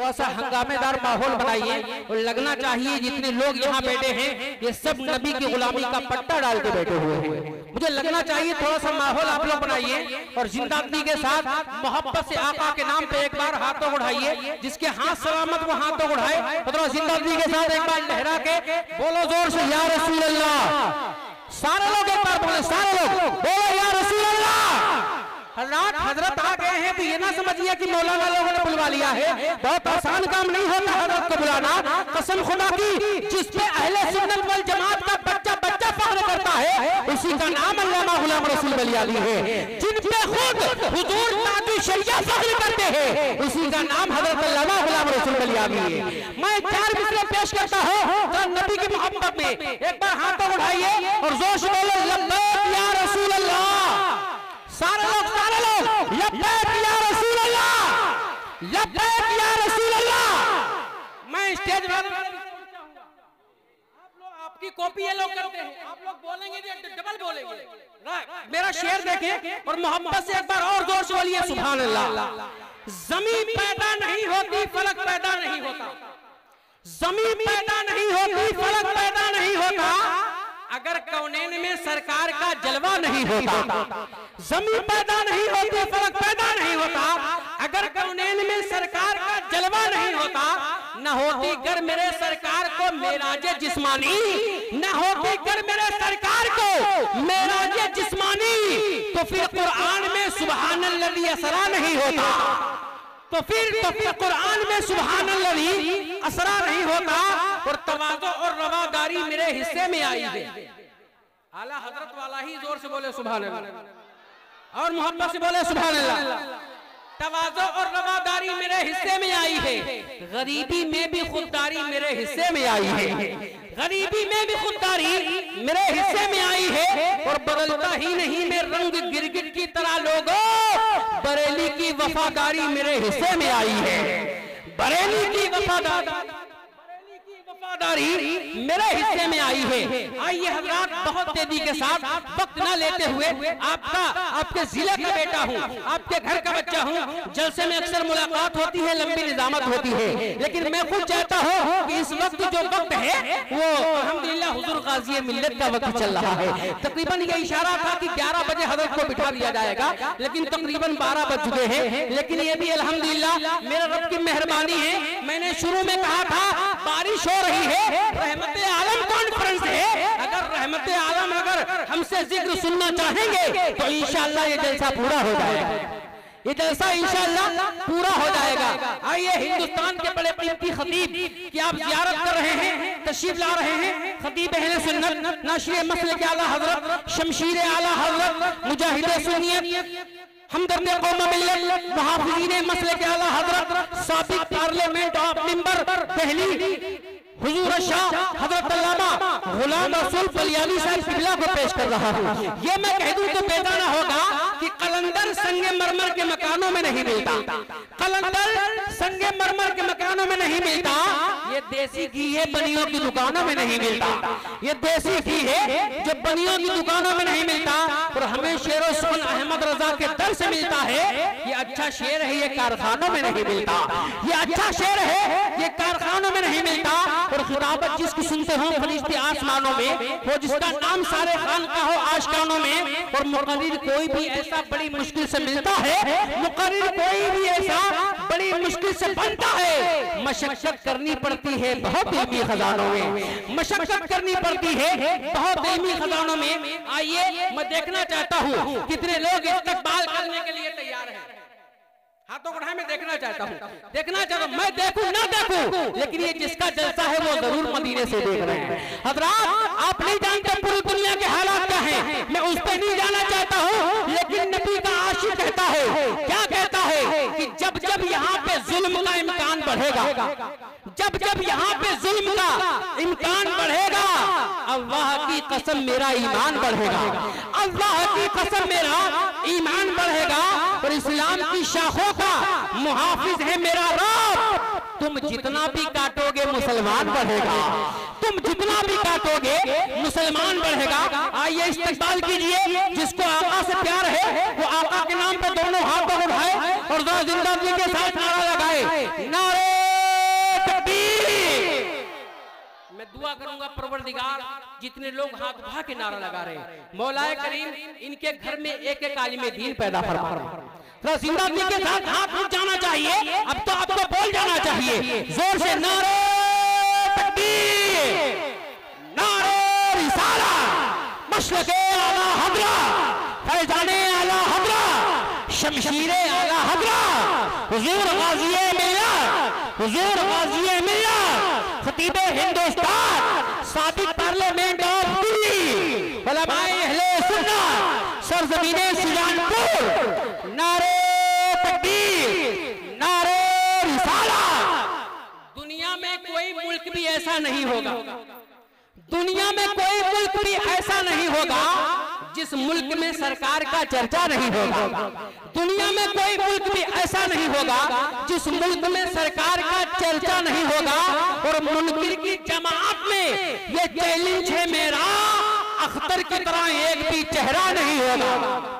थोड़ा सा हंगामेदार माहौल बनाइए और लगना चाहिए जितने लोग यहाँ बैठे हैं ये सब नबी की गुलामी का पट्टा डाल के बैठे हुए हैं। मुझे लगना चाहिए थोड़ा सा माहौल आप लोग बनाइए और जिंदादिली के साथ मोहब्बत से आका के नाम पे एक बार हाथों उठाइए, जिसके हाथ सलामत वो हाथों उठाए तो थोड़ा जिंदादिली के साथ एक बार लहरा के बोलो जोर से या रसूल अल्लाह। सारे लोग एक बार बोले, सारे लोग बोलो या रसूल अल्लाह। हजरत आ गए हैं तो ये ना समझिए कि मौलाना लोगों ने बुलवा लिया है, बहुत आसान काम नहीं होता हजरत को बुलाना। कसम खुदा की जिस पे अहले सुन्नत वल जमात का बच्चा बच्चा फख्र करता है उसी का नाम अल्लामा गुलाम रसूल बलियाली है। जिन पे खुद हुजूर ताजु शरिया फख्र करते हैं उसी का नाम हजरत अल्लामा गुलाम रसूल बलियाली है। मैं 4 मिसरे पेश करता हूँ तो नबी की मोहब्बत में एक बार हाथों उठाइए और जोर से बोलो लब्बैक या रसूल अल्लाह। सारे लोग लब्बैक या रसूल अल्लाह, लब्बैक या रसूल अल्लाह। मैं स्टेज पर आप लोग आपकी कॉपी ये लोग करते हैं, आप लोग बोलेंगे डबल बोलेंगे। मेरा शेर देखें और मोहब्बत से एक बार और जोर से बोलिए सुभान अल्लाह। जमीन पैदा नहीं होती फलक पैदा नहीं होता, जमीन पैदा नहीं होती फलक पैदा नहीं होता अगर कौनैन में सरकार का जलवा नहीं होता। जमीन पैदा नहीं होती फलक पैदा नहीं होता अगर कौनैन में सरकार का जलवा नहीं होता। न होती गर मेरे सरकार को मेराज जिस्मानी, न होती गर मेरे सरकार को मेराज जिस्मानी तो फिर कुरान में सुबहानल्लाह असरा नहीं होता, तो फिर कुरान में सुबहानल्लाह असरा नहीं होता। और तवाज़ो और रवादारी मेरे हिस्से में आई है। आला हजरत वाला ही जोर से बोले सुभान अल्लाह और मोहब्बत से बोले सुभान अल्लाह। तवाज़ो और रवादारी मेरे हिस्से में आई है, गरीबी में भी खुददारी मेरे हिस्से में आई है, गरीबी में भी खुददारी मेरे हिस्से में आई है। और बदलता ही नहीं मैं रंग गिरगिट की तरह लोगों, बरेली की वफादारी मेरे हिस्से में आई है, बरेली की वफादारी मेरे हिस्से में आई है। आइए हजरात बहुत तेजी के साथ वक्त न लेते हुए आपके जिले का बेटा हूँ, आपके घर का बच्चा हूँ। जलसे में अक्सर मुलाकात होती है, लंबी निजामत होती है, लेकिन मैं खुद चाहता हूँ कि इस वक्त जो वक्त है वो अल्हम्दुलिल्लाह हुजूर गाज़ी मिल्लत का वक्त चल रहा है। तकरीबन ये इशारा था कि 11 बजे हजरत को बिठा दिया जाएगा, लेकिन तकरीबन 12 बज चुके हैं। लेकिन ये भी अल्हम्दुलिल्लाह मेरे रब की मेहरबानी है। मैंने शुरू में कहा था बारिश हो रही है, रहमत आलम कॉन्फ्रेंस है। अगर रहमत आलम अगर हमसे जिक्र सुनना चाहेंगे तो इंशाअल्लाह ये जलसा पूरा हो जाएगा, ये जलसा इंशाअल्लाह पूरा हो जाएगा। आइए हिंदुस्तान के बड़े कीमती खतीब की आप जियारत कर रहे हैं, तशरीफ ला रहे हैं। खतीब अहले सुन्नत, नाशिर मसलक आला हजरत, शमशीर आला हजरत, मुजाहिद सुन्नियत, हमदर्द कौम मिल्लत, मुहाफिज़ीन मसलक आला हजरत, साबिक पार्लियामेंट ऑफ मेंबर दिल्ली हुजूर शाह हजरत अल्लामा गुलाम रसूल बलियाली साहब किबला को पेश कर रहा हूँ। ये मैं कह दूं तो बेदाना होगा कि कलंदर संगे मरमर के मकानों में नहीं मिलता, कलंदर संगे मरमर के मकानों में नहीं मिलता। ये देसी घी है, बनियों की दुकानों में नहीं मिलता। ये देसी घी है जो बनियों की दुकानों में नहीं मिलता और हमें शेरो सुन अहमद रजा के दर से मिलता है। ये अच्छा शेर है, ये कारखानों में नहीं मिलता। ये अच्छा शेर है, ये कारखानों में नहीं मिलता। और खिताबत जिसकी सुनते हो फरिश्ते आसमानों में, वो जिसका नाम सारे खान का हो आशकानों में। और मुकर्रिर कोई भी ऐसा बड़ी मुश्किल से मिलता है, मुकर्रिर कोई भी ऐसा बड़ी मुश्किल से बनता है। मशक्कत करनी पड़ती है बहुत इल्मी खजानों में, मशक्कत करनी पड़ती है बहुत इल्मी खजानों में। आइए मैं देखना चाहता हूँ कितने लोग इस्तकबाल करने के लिए तैयार हैं। हाथों को उठाए, मैं देखना चाहता हूँ, देखना चाहता हूँ। मैं देखूं ना देखूं, लेकिन ये जिसका जलसा है वो जरूर मदीने से देख रहे हैं। हजरात आप नहीं जानते पूरी दुनिया के हालात क्या हैं, मैं उस पर नहीं जाना चाहता हूँ। लेकिन नबी का आशिक कहता है, क्या कहता है कि जब जब यहाँ पे जुल्म का इम्कान बढ़ेगा, जब जब यहाँ पे जुल्म का इम्कान बढ़ेगा, अल्लाह की कसम मेरा ईमान बढ़ेगा, अल्लाह की कसम मेरा ईमान बढ़ेगा। और इस्लाम की शाखों का मुहाफिज है मेरा रब। तुम जितना भी काटोगे मुसलमान बढ़ेगा, तुम जितना भी काटोगे मुसलमान बढ़ेगा। आइए इस्तकबाल कीजिए, जिसको आका से प्यार है वो आका के नाम पर दोनों हाथों उठाए और जिंदगी के साथ नारा लगाए, नारे दुआ करूंगा परवरदिगार जितने लोग हाथ उठा के नारा लगा रहे हैं, मौलाए करीम इनके घर में एक एक आलिम दीन पैदा फरमा। तो जिंदगी के साथ हाथ उठ जाना चाहिए, अब तो आपको बोल जाना चाहिए जोर से, नारे तकबीर, नारे रिसाला, मशरक़े आला हज़रा, फैज़ाने आला हज़रा, शमशीरे आला हज़रा, हुजूर गाज़िए मिल्लत, हुजूर गाज़िए मिल्लत, खतीबे हिंदुस्तान, साबिक़ पार्लियामेंट ऑफ दिल्ली, उलमाए अहले सुन्नत, सरज़मीने सुजानपुर, नारे तकबीर, नारे रिसाला। दुनिया में कोई मुल्क भी ऐसा नहीं होगा, दुनिया में कोई मुल्क भी ऐसा नहीं होगा जिस मुल्क में सरकार का चर्चा नहीं होगा। दुनिया में कोई मुल्क भी ऐसा नहीं होगा जिस मुल्क में सरकार का चर्चा नहीं होगा। और मुनकिर की जमात में ये चैलेंज है मेरा, अख्तर की तरह एक भी चेहरा नहीं होगा।